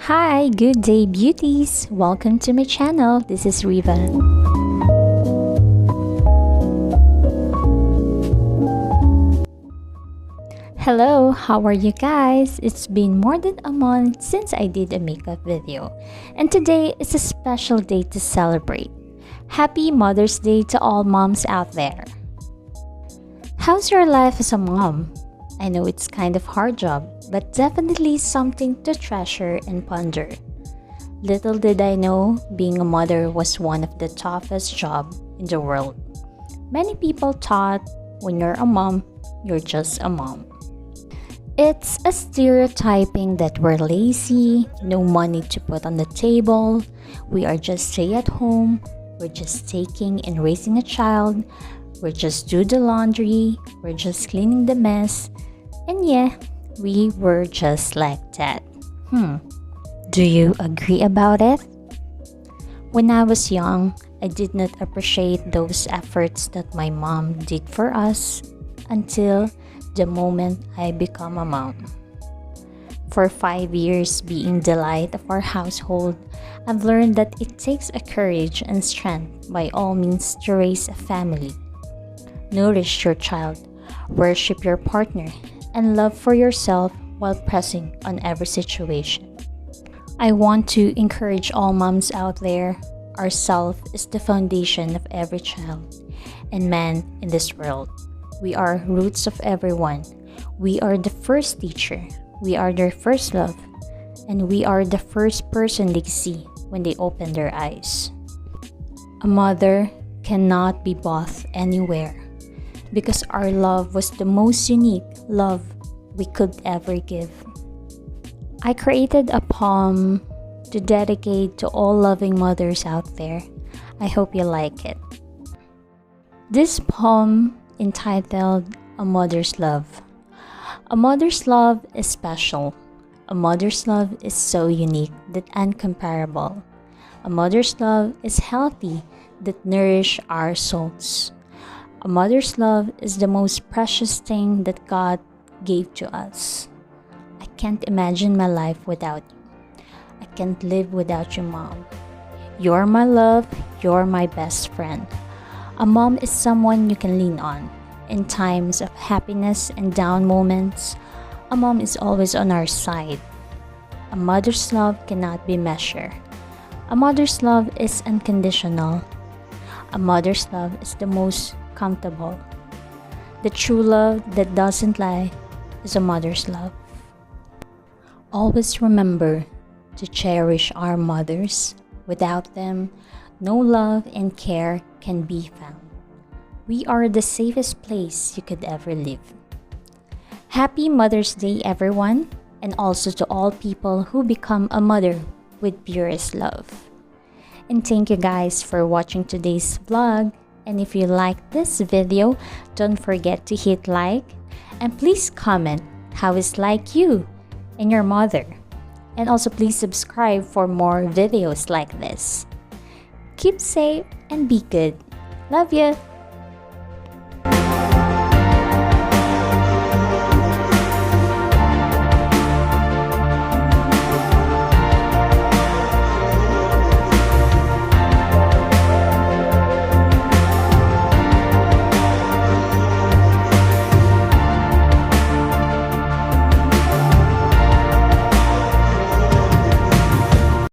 Hi, good day beauties! Welcome to my channel. This is Rivanette. Hello, how are you guys? It's been more than a month since I did a makeup video, and today is a special day to celebrate. Happy Mother's Day to all moms out there. How's your life as a mom? I know it's kind of hard job, but definitely something to treasure and ponder. Little did I know, being a mother was one of the toughest jobs in the world. Many people thought when you're a mom, you're just a mom. It's a stereotyping that we're lazy, no money to put on the table, we are just stay at home, we're just taking and raising a child, we're just do the laundry, we're just cleaning the mess, and yeah, we were just like that. Do you agree about it? When I was young, I did not appreciate those efforts that my mom did for us until the moment I become a mom. For 5 years being the light of our household, I've learned that it takes a courage and strength by all means to raise a family. Nourish your child, worship your partner, and love for yourself while pressing on every situation. I want to encourage all moms out there. Ourself is the foundation of every child and man in this world. We are roots of everyone. We are the first teacher. We are their first love. And we are the first person they see when they open their eyes. A mother cannot be bought anywhere because our love was the most unique love we could ever give. I created a poem to dedicate to all loving mothers out there. I hope you like it. This poem entitled A Mother's Love. A mother's love is special. A mother's love is so unique that uncomparable. A mother's love is healthy that nourish our souls. A mother's love is the most precious thing that God gave to us. I can't imagine my life without you. I can't live without you, Mom. You're my love, you're my best friend. A mom is someone you can lean on. In times of happiness and down moments, a mom is always on our side. A mother's love cannot be measured. A mother's love is unconditional. A mother's love is the most comfortable. The true love that doesn't lie is a mother's love. Always remember to cherish our mothers. Without them, no love and care can be found. We are the safest place you could ever live. Happy Mother's Day, everyone, and also to all people who become a mother with purest love. And thank you guys for watching today's vlog. And if you like this video, don't forget to hit like and please comment how it's like you and your mother. And also please subscribe for more videos like this. Keep safe and be good. Love you.